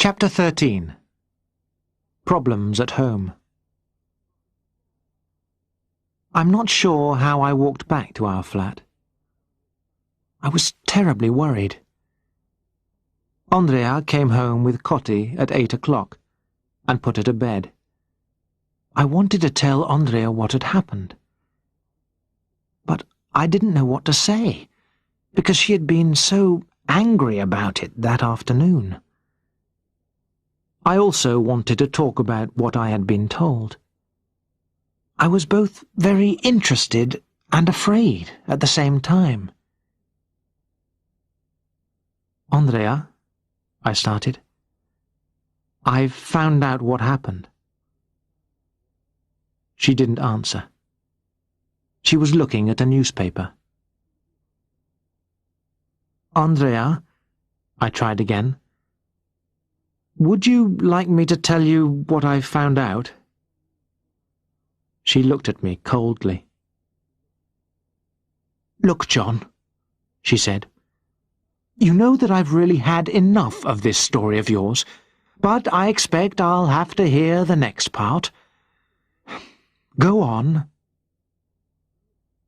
Chapter 13. Problems at Home. I'm not sure how I walked back to our flat. I was terribly worried. Andrea came home with Coti at 8 o'clock and put her to bed. I wanted to tell Andrea what had happened. But I didn't know what to say, because she had been so angry about it that afternoon. I also wanted to talk about what I had been told. I was both very interested and afraid at the same time. "Andrea," I started, "I've found out what happened." She didn't answer. She was looking at a newspaper. "Andrea," I tried again, "would you like me to tell you what I've found out?" She looked at me coldly. "Look, John," she said, "you know that I've really had enough of this story of yours, but I expect I'll have to hear the next part. Go on."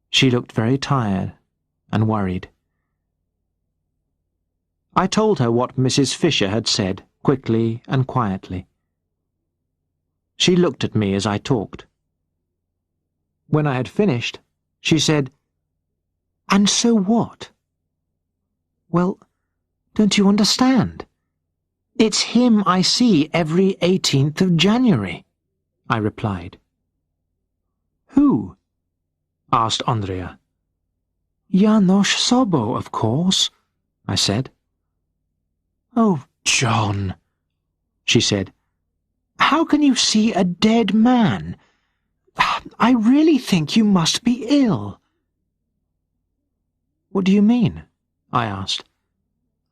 She looked very tired and worried. I told her what Mrs. Fisher had said, quickly and quietly. She looked at me as I talked. When I had finished, she said, "And so what?" "Well, don't you understand? It's him I see every 18th of January, I replied. "Who?" asked Andrea. "János Szabó, of course," I said. "Oh, John," she said, "how can you see a dead man? I really think you must be ill." "What do you mean?" I asked.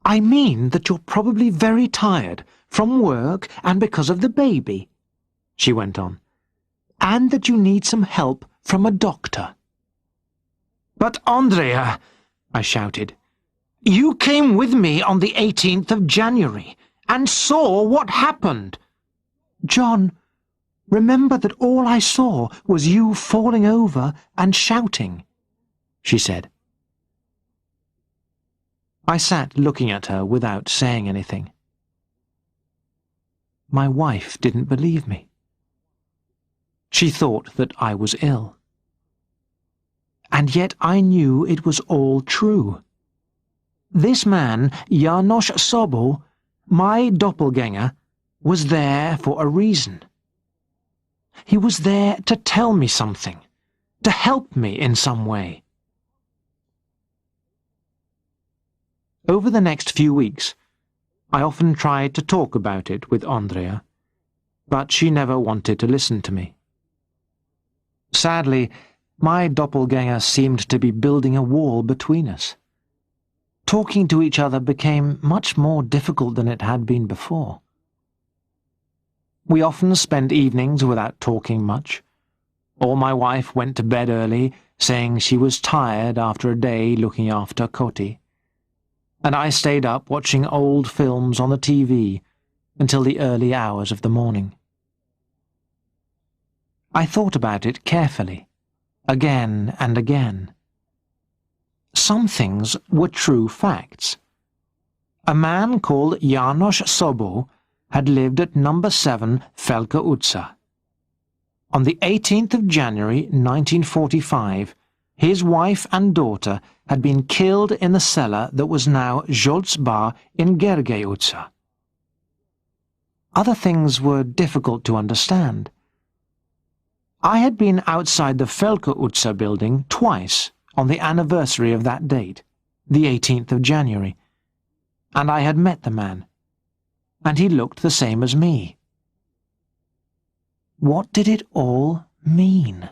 "I mean that you're probably very tired, from work and because of the baby," she went on, "and that you need some help from a doctor." "But Andrea," I shouted, "you came with me on the 18th of January and saw what happened." "John, remember that all I saw was you falling over and shouting," she said. I sat looking at her without saying anything. My wife didn't believe me. She thought that I was ill. And yet I knew it was all true. This man, János Szabó, my doppelganger, was there for a reason. He was there to tell me something, to help me in some way. Over the next few weeks, I often tried to talk about it with Andrea, but she never wanted to listen to me. Sadly, my doppelganger seemed to be building a wall between us. Talking to each other became much more difficult than it had been before. We often spent evenings without talking much, or my wife went to bed early, saying she was tired after a day looking after Coti, and I stayed up watching old films on the TV until the early hours of the morning. I thought about it carefully, again and again. Some things were true facts. A man called János Szabó had lived at number 7 Felka utca. On the 18th of January 1945, his wife and daughter had been killed in the cellar that was now Zsolc bar in Gergely utca. Other things were difficult to understand. I had been outside the Felka utca building twice on the anniversary of that date, the 18th of January, and I had met the man, and he looked the same as me. What did it all mean?